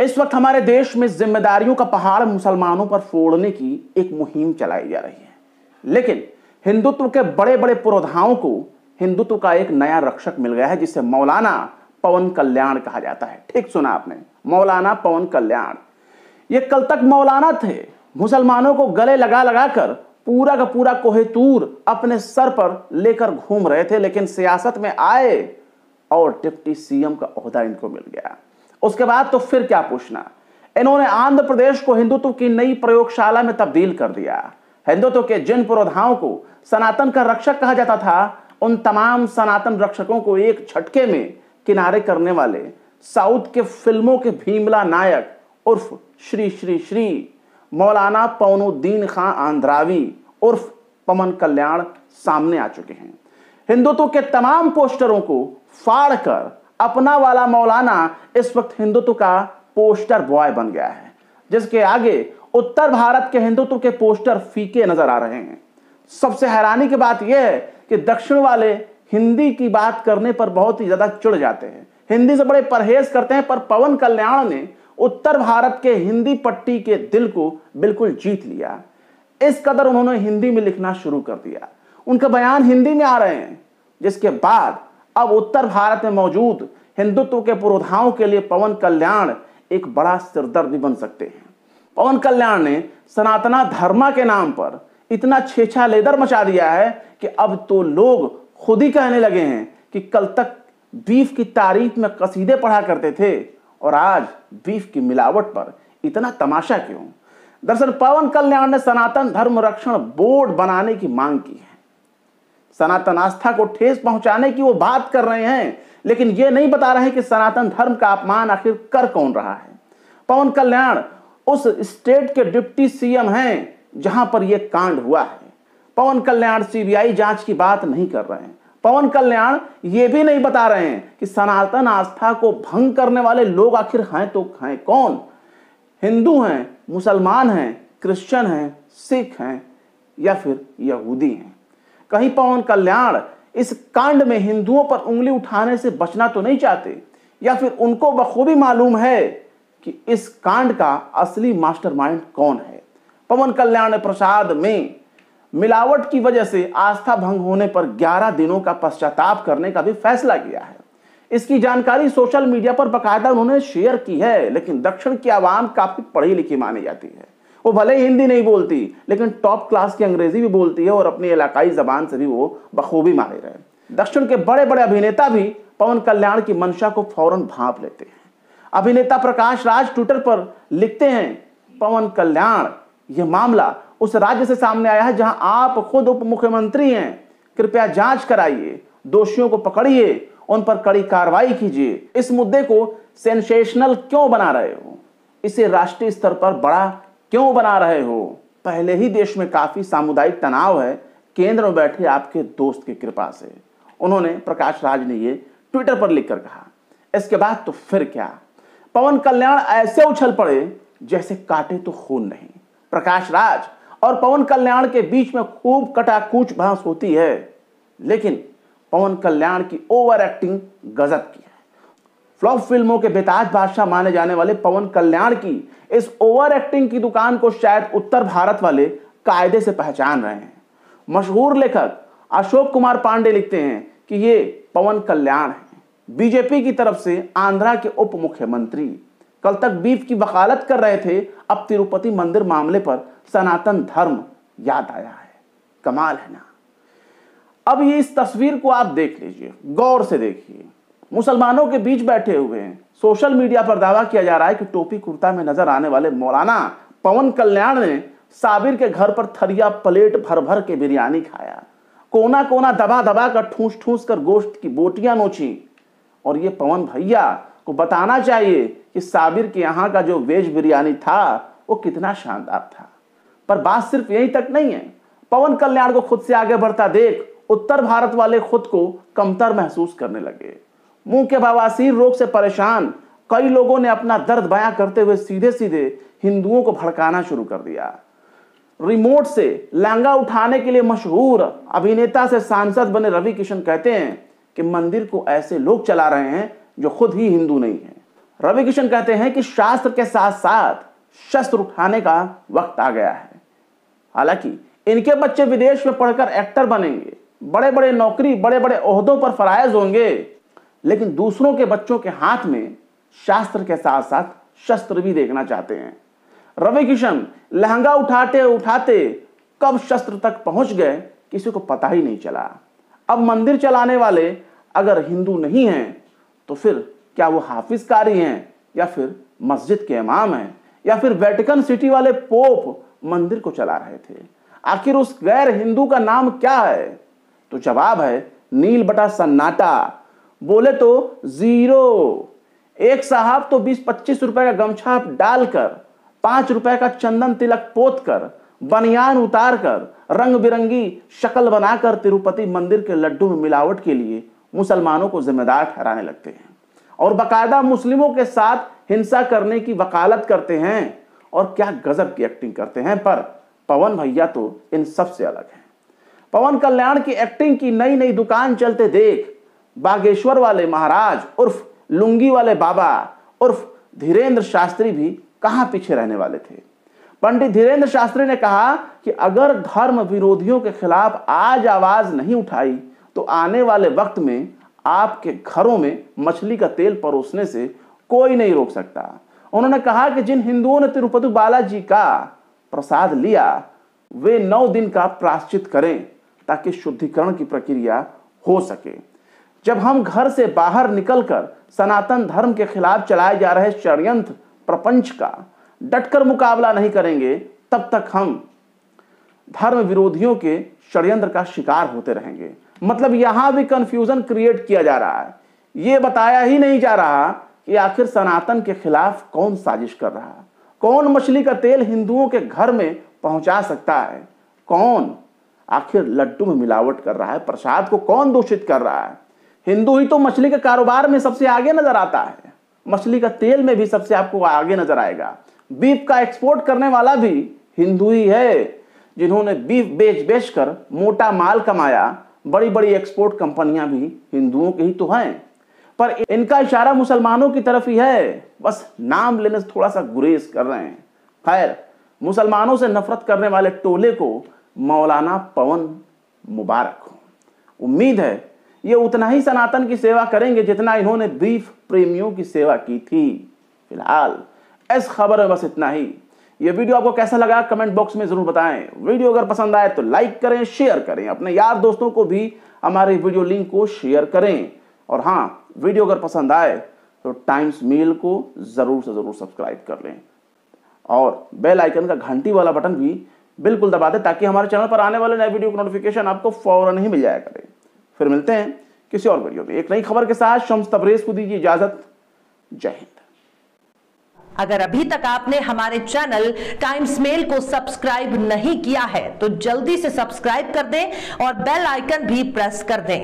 इस वक्त हमारे देश में जिम्मेदारियों का पहाड़ मुसलमानों पर फोड़ने की एक मुहिम चलाई जा रही है, लेकिन हिंदुत्व के बड़े बड़े पुरोधाओं को हिंदुत्व का एक नया रक्षक मिल गया है, जिसे मौलाना पवन कल्याण कहा जाता है। ठीक सुना आपने, मौलाना पवन कल्याण। ये कल तक मौलाना थे, मुसलमानों को गले लगा लगा कर पूरा का पूरा कोहिनूर अपने सर पर लेकर घूम रहे थे, लेकिन सियासत में आए और डिप्टी सीएम का ओहदा इनको मिल गया। उसके बाद तो फिर क्या पूछना, इन्होंने आंध्र प्रदेश को हिंदुत्व की नई प्रयोगशाला में तब्दील कर दिया। हिंदुत्व के जिन पुरोधाओं को सनातन का रक्षक कहा जाता था, उन तमाम सनातन रक्षकों को एक झटके में किनारे करने वाले साउथ के फिल्मों के भीमला नायक उर्फ श्री श्री श्री मौलाना पवनुद्दीन खां आंध्रावी उर्फ पवन कल्याण सामने आ चुके हैं। हिंदुत्व के तमाम पोस्टरों को फाड़ कर अपना वाला मौलाना इस वक्त हिंदुत्व का पोस्टर बॉय बन गया है, जिसके आगे उत्तर भारत के हिंदुत्व के पोस्टर फीके नजर आ रहे हैं। सबसे हैरानी की बात यह है कि दक्षिण वाले हिंदी की बात करने पर बहुत ही ज्यादा चिढ़ जाते हैं, हिंदी से बड़े परहेज करते हैं, पर पवन कल्याण ने उत्तर भारत के हिंदी पट्टी के दिल को बिल्कुल जीत लिया। इस कदर उन्होंने हिंदी में लिखना शुरू कर दिया, उनके बयान हिंदी में आ रहे हैं, जिसके बाद अब उत्तर भारत में मौजूद हिंदुत्व के पुरोधाओं के लिए पवन कल्याण एक बड़ा सिरदर्द भी बन सकते हैं। पवन कल्याण ने सनातना धर्मा के नाम पर इतना छेछा लेदर मचा दिया है कि अब तो लोग खुद ही कहने लगे हैं कि कल तक बीफ की तारीफ में कसीदे पढ़ा करते थे और आज बीफ की मिलावट पर इतना तमाशा क्यों। दरअसल पवन कल्याण ने सनातन धर्म रक्षण बोर्ड बनाने की मांग की है। सनातन आस्था को ठेस पहुंचाने की वो बात कर रहे हैं, लेकिन ये नहीं बता रहे कि सनातन धर्म का अपमान आखिर कर कौन रहा है। पवन कल्याण उस स्टेट के डिप्टी सीएम हैं जहां पर यह कांड हुआ है। पवन कल्याण सीबीआई जांच की बात नहीं कर रहे हैं। पवन कल्याण ये भी नहीं बता रहे हैं कि सनातन आस्था को भंग करने वाले लोग आखिर हैं तो हैं कौन। हिंदू हैं, मुसलमान हैं, क्रिश्चियन हैं, सिख हैं या फिर यहूदी हैं। कहीं पवन कल्याण इस कांड में हिंदुओं पर उंगली उठाने से बचना तो नहीं चाहते, या फिर उनको बखूबी मालूम है कि इस कांड का असली मास्टरमाइंड कौन है। पवन कल्याण ने प्रसाद में मिलावट की वजह से आस्था भंग होने पर 11 दिनों का पश्चाताप करने का भी फैसला किया है। इसकी जानकारी सोशल मीडिया पर बाकायदा उन्होंने शेयर की है, लेकिन दक्षिण की आवाम काफी पढ़ी लिखी मानी जाती है। वो भले हिंदी नहीं बोलती, लेकिन टॉप क्लास की अंग्रेजी भी बोलती है और अपनी इलाकाई जबान से भी वो बखूबी माहिर है। दक्षिण के बड़े बड़े अभिनेता भी पवन कल्याण की मंशा को फौरन भांप लेते हैं। अभिनेता प्रकाश राज ट्विटर पर लिखते हैं, पवन कल्याण, यह मामला उस राज्य से सामने आया है जहां आप खुद उप मुख्यमंत्री हैं। कृपया जांच कराइए, दोषियों को पकड़िए, उन पर कड़ी कार्रवाई कीजिए। इस मुद्दे को सेंसेशनल क्यों बना रहे हो, इसे राष्ट्रीय स्तर पर बड़ा क्यों बना रहे हो। पहले ही देश में काफी सामुदायिक तनाव है, केंद्र में बैठे आपके दोस्त की कृपा से। उन्होंने, प्रकाश राज ने ये ट्विटर पर लिखकर कहा। इसके बाद तो फिर क्या, पवन कल्याण ऐसे उछल पड़े जैसे काटे तो खून नहीं। प्रकाश राज और पवन कल्याण के बीच में खूब कटाकूच बहस होती है, लेकिन पवन कल्याण की ओवर एक्टिंग गजब की है। फ्लॉप फिल्मों के बेताज बादशाह माने जाने वाले पवन कल्याण की इस ओवर एक्टिंग की दुकान को शायद उत्तर भारत वाले कायदे से पहचान रहे हैं। मशहूर लेखक अशोक कुमार पांडे लिखते हैं कि ये पवन कल्याण है, बीजेपी की तरफ से आंध्रा के उप मुख्यमंत्री। कल तक बीफ की वकालत कर रहे थे, अब तिरुपति मंदिर मामले पर सनातन धर्म याद आया है। कमाल है ना। अब ये इस तस्वीर को आप देख लीजिए, गौर से देखिए। मुसलमानों के बीच बैठे हुए हैं, सोशल मीडिया पर दावा किया जा रहा है कि टोपी कुर्ता में नजर आने वाले मौलाना पवन कल्याण ने साबिर के घर पर थरिया प्लेट भर भर के बिरयानी खाया, कोना कोना दबा दबा कर ठूस ठूस कर गोश्त की बोटियां नोची। और ये पवन भैया को बताना चाहिए कि साबिर के यहाँ का जो वेज बिरयानी था वो कितना शानदार था। पर बात सिर्फ यही तक नहीं है। पवन कल्याण को खुद से आगे बढ़ता देख उत्तर भारत वाले खुद को कमतर महसूस करने लगे। मुंह के बवासीर रोग से परेशान कई लोगों ने अपना दर्द बयां करते हुए सीधे सीधे हिंदुओं को भड़काना शुरू कर दिया। रिमोट से लहंगा उठाने के लिए मशहूर अभिनेता से सांसद बने रवि किशन कहते हैं कि मंदिर को ऐसे लोग चला रहे हैं जो खुद ही हिंदू नहीं है। रवि किशन कहते हैं कि शास्त्र के साथ साथ शस्त्र उठाने का वक्त आ गया है। हालांकि इनके बच्चे विदेश में पढ़कर एक्टर बनेंगे, बड़े बड़े नौकरी, बड़े बड़े ओहदों पर फराइज होंगे, लेकिन दूसरों के बच्चों के हाथ में शास्त्र के साथ साथ शस्त्र भी देखना चाहते हैं। रवि किशन लहंगा उठाते उठाते कब शस्त्र तक पहुंच गए किसी को पता ही नहीं चला। अब मंदिर चलाने वाले अगर हिंदू नहीं हैं तो फिर क्या वो हाफिज कारी हैं, या फिर मस्जिद के इमाम हैं, या फिर वेटिकन सिटी वाले पोप मंदिर को चला रहे थे? आखिर उस गैर हिंदू का नाम क्या है? तो जवाब है नील बटा सन्नाटा। बोले तो जीरो। एक साहब तो 20-25 रुपए का गमछा डालकर, 5 रुपए का चंदन तिलक पोत कर, बनियान उतार कर, रंग बिरंगी शक्ल बनाकर तिरुपति मंदिर के लड्डू में मिलावट के लिए मुसलमानों को जिम्मेदार ठहराने लगते हैं और बाकायदा मुस्लिमों के साथ हिंसा करने की वकालत करते हैं। और क्या गजब की एक्टिंग करते हैं। पर पवन भैया तो इन सब से अलग हैं। पवन कल्याण की एक्टिंग की नई नई दुकान चलते देख बागेश्वर वाले महाराज उर्फ लुंगी वाले बाबा उर्फ धीरेन्द्र शास्त्री भी कहां पीछे रहने वाले थे। पंडित धीरेन्द्र शास्त्री ने कहा कि अगर धर्म विरोधियों के खिलाफ आज आवाज नहीं उठाई तो आने वाले वक्त में आपके घरों में मछली का तेल परोसने से कोई नहीं रोक सकता। उन्होंने कहा कि जिन हिंदुओं ने तिरुपति बालाजी का प्रसाद लिया वे 9 दिन का प्रायश्चित करें ताकि शुद्धिकरण की प्रक्रिया हो सके। जब हम घर से बाहर निकलकर सनातन धर्म के खिलाफ चलाए जा रहे षड्यंत्र प्रपंच का डटकर मुकाबला नहीं करेंगे तब तक हम धर्म विरोधियों के षड्यंत्र का शिकार होते रहेंगे। मतलब यहां भी कंफ्यूजन क्रिएट किया जा रहा है। यह बताया ही नहीं जा रहा कि आखिर सनातन के खिलाफ कौन साजिश कर रहा है, कौन मछली का तेल हिंदुओं के घर में पहुंचा सकता है, कौन आखिर लड्डू में मिलावट कर रहा है, प्रसाद को कौन दूषित कर रहा है। हिंदू ही तो मछली के कारोबार में सबसे आगे नजर आता है, मछली का तेल में भी सबसे आपको आगे नजर आएगा। बीफ का एक्सपोर्ट करने वाला भी हिंदू ही है, जिन्होंने बीफ बेच बेचकर मोटा माल कमाया। बड़ी बड़ी एक्सपोर्ट कंपनियां भी हिंदुओं के ही तो हैं, पर इनका इशारा मुसलमानों की तरफ ही है। बस नाम लेने से थोड़ा सा गुरेज कर रहे हैं। खैर, मुसलमानों से नफरत करने वाले टोले को मौलाना पवन मुबारक हो। उम्मीद है ये उतना ही सनातन की सेवा करेंगे जितना इन्होंने बीफ प्रेमियों की सेवा की थी। फिलहाल इस खबर में बस इतना ही। ये वीडियो आपको कैसा लगा कमेंट बॉक्स में जरूर बताएं। वीडियो अगर पसंद आए तो लाइक करें, शेयर करें, अपने यार दोस्तों को भी हमारे वीडियो लिंक को शेयर करें। और हाँ, वीडियो अगर पसंद आए तो टाइम्स मेल को जरूर से जरूर सब्सक्राइब कर लें और बेल आइकन का घंटी वाला बटन भी बिल्कुल दबा दें ताकि हमारे चैनल पर आने वाले नए वीडियो की नोटिफिकेशन आपको फौरन ही मिल जाया करे। फिर मिलते हैं किसी और वीडियो में एक नई खबर के साथ। शम्स तबरेज को दीजिए इजाजत। जय हिंद। अगर अभी तक आपने हमारे चैनल टाइम्स मेल को सब्सक्राइब नहीं किया है तो जल्दी से सब्सक्राइब कर दें और बेल आइकन भी प्रेस कर दें।